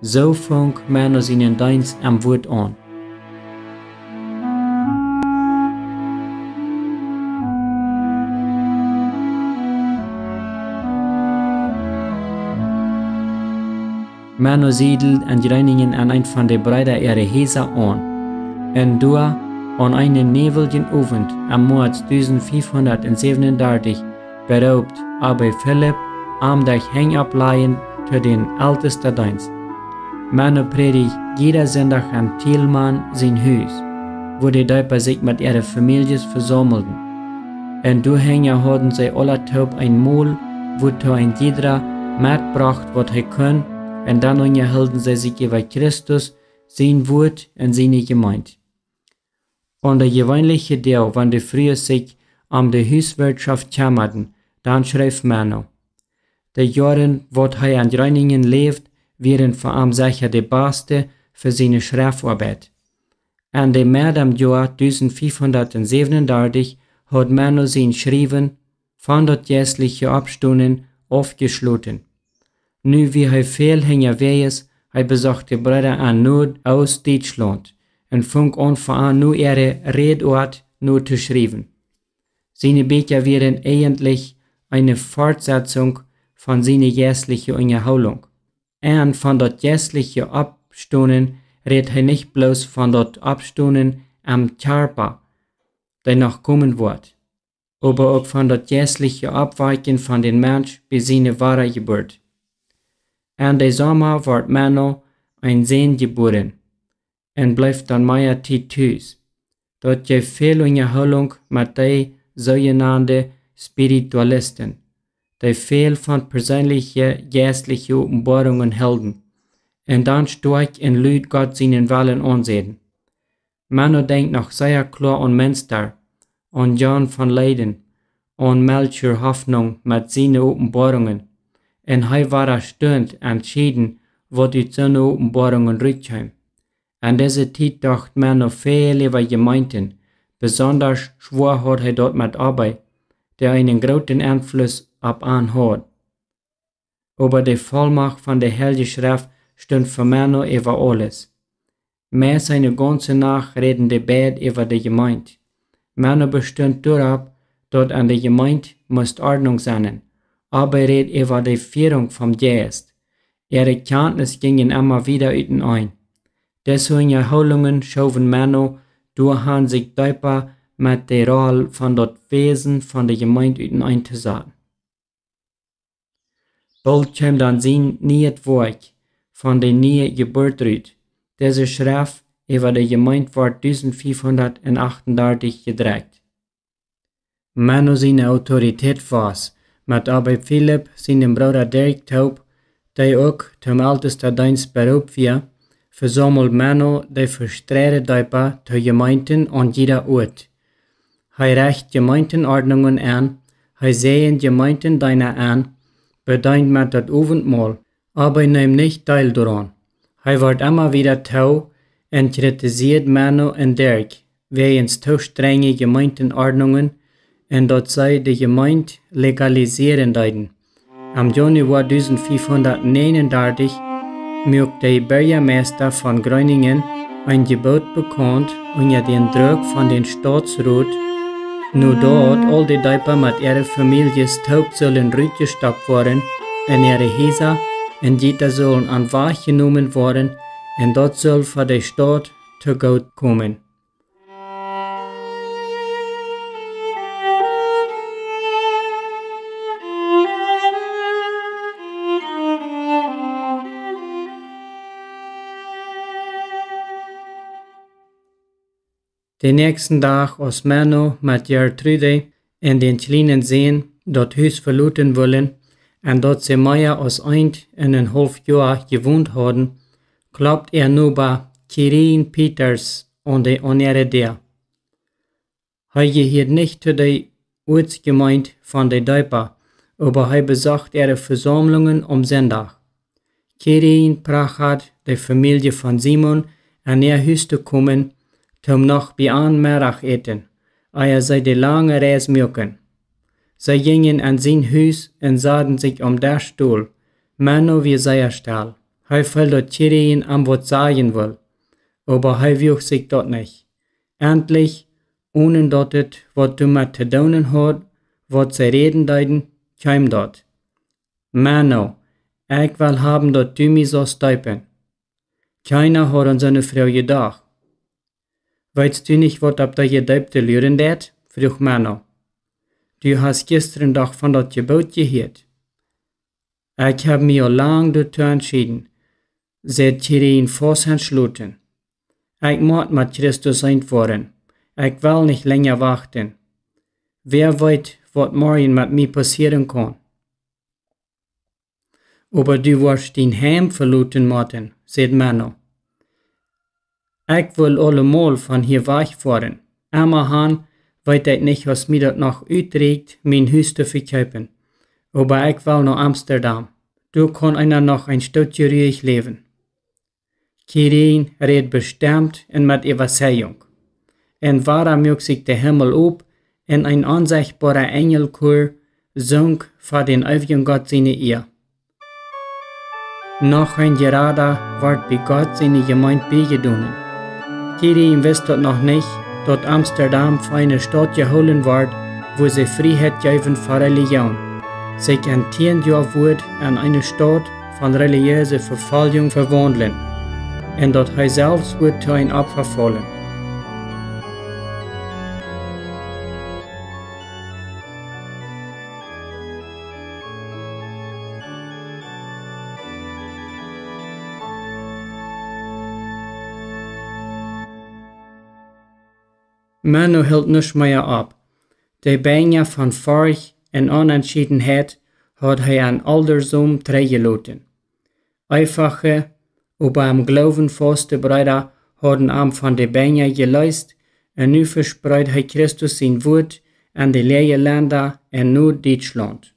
So fang Männer seinen Dienst am Wort an. Männer siedelt an Greiningen an ein von den Brüdern ihre Häuser an. Und da, an einen nebeligen Abend am März 1537, beraubt aber Philipp am Tag Hängableihen zu den ältesten Dienst. Männer predigt jeder Sonntag am Thielmann sein Haus, wo die Däuper sich mit ihren Familien versammelten. Und da hängen hatten sie alle taub ein Mahl, wo ein jeder mitbracht, was er kann, und dann unterhielten sie sich über Christus, sein Wort und seine Gemeinde. Und der gewöhnliche Tag, wenn die früher sich um die Hauswirtschaft kümmerten, dann schrieb Männer. Die Jahre, wo er an Greiningen lebt, wären für ihn sicher die beste für seine Schriftarbeit. An dem März im Jahr 1537 hat Männer sein Schreiben von der jährlichen Abstunden aufgeschlossen. Nu wie er viel hinterwegs, er besuchte Brüder an Not aus Deutschland und fing an für ihn nur ihre Redort nur zu schreiben. Seine Bücher wären eigentlich eine Fortsetzung von seiner jährlichen Unterhaltung. Und von dort jährlichen Abstunden redet er nicht bloß von dort Abstunden am Körper, der noch kommen wird, aber auch von dort jährlichen Abweichen von den Menschen bis seine wahre Geburt. Und der Sommer wird Männer ein Sohn geboren und bleibt dann mehr Zeit Haus. Dort gibt viel Unterhaltung mit den sogenannten Spiritualisten, die viel von persönlichen geistlichen Offenbarungen halten und dann stark in Leut Gott seinen Willen ansehen. Männer denkt noch sehr klar an Münster, an John von Leiden, an Melchior Hoffnung mit seinen Offenbarungen, und er war erstaunt entschieden, wo die seine Offenbarungen rückkamen. An dieser Zeit dachte Männer viel über Gemeinden, besonders schwer hat er dort mit Arbeit, der einen großen Einfluss auf ihn hat. Aber die Vollmacht von der Heiligen Schrift stund für Männer über alles. Mehr seine ganze Nacht reden die Bett über die Gemeinde. Männer bestund darauf, dort an der Gemeinde muss Ordnung sein, aber redet über die Führung vom Geist. Ihre Kenntnis gingen immer wieder ein. Deswegen Erholungen schauen Männer durch sich Däuper mit der Rolle von dort Wesen von der Gemeinde einzusetzen. Bald kam dann sein neues Werk von der neuen Geburt raus. Diese Schrift über die Gemeinde wird 1538 gedruckt. Männer seine Autorität was, mit aber Philipp, seinem Bruder Dirk Taub, der auch zum ältesten Dienst berufen wird, versammelt Männer, die verstreute Däuper zu Gemeinden an jeder Ort. Er reicht Gemeindenordnungen an, er sehen Gemeindendienste an, bedient mit das Abendmahl, aber nimmt nicht teil daran. Er wird immer wieder tau und kritisiert Männer und Dirk wegen zu strenge Gemeindenordnungen und dort sei die Gemeinde legalisieren deuten. Am Januar 1539 macht der Bürgermeister von Greiningen ein Gebot bekannt unter den Druck von den Staatsrat, nur dort all die Däuper mit ihren Familien taub sollen rückgestoppt werden in ihre Häuser und jeder sollen an Wacht genommen werden und dort soll für den Staat zu Gott kommen. Den nächsten Tag, als Männer mit Gertrude in den kleinen Seen dort Haus verlassen wollen und dort sie mehr als 1,5 Jahre gewohnt haben, klopft nur bei Kirin Peters an ihre Tür. Er gehört nicht zu der Ortsgemeinde von der Däuper, aber er besucht ihre Versammlungen am Sonntag. Kirin braucht die Familie von Simon an ihr Haus zu kommen, um noch bei einem Mittag eten, sie die lange Reise machen. Sie gingen an sein Haus und saßen sich der Stuhl, Männer wie sehr still. Hij will dat iedereen am wat sagen will, aber hij wil sich dat nicht. Endlich, ohne dat het wat damit te doen had, wat zij reden deiden, kwam dat. Mano, ik wil haben dat du mij zou stuipen. Keiner hat an seine Frau gedacht. Weißt du nicht, wat ab der Gedeibte lüren dat? Vroeg Mano. Du hast gestern doch von dat Gebot gehört. Ich hab mich al lang dazu entschieden, seit Kirin fast entschlossen. Ich moet mit Christus einfahren. Ich will nicht länger warten. Wer weiß, was morgen mit mir passieren kann. Aber du wirst dein Heim verlassen müssen, sagt Mano. Ich will allemal von hier wegfahren. Immerhin weiß ich nicht, was mir das noch uitregt, mein Haus zu verkaufen. Aber ich will nach Amsterdam. Da kann einer noch ein Stückchen ruhig leben. Kirin redet bestimmt und mit Überzeugung. Und warum mögt sich der Himmel auf und ein unsichtbarer Engelchor sang vor den ewigen Gott seine Ehe. Noch ein Gerade wird bei Gott seine Gemeinde beigedonnen. Kirin wusste noch nicht, dass Amsterdam für eine Stadt geholt wird, wo sie Freiheit geben für Religion. Sie kann 10 Jahre wird an eine Stadt von religiöser Verfolgung verwandeln. Und dass er selbst wird zu ein Opfer fallen. Mano hielt nicht mehr ab. Der Beine von Furcht und Unentschiedenheit hat er an Aldersum treigelaten. Einfache, aber am Glauben faste Brüder haben ihm von der Beine geleist und nu verspreit er Christus sein Wort an die leeren Länder und nur Deutschland.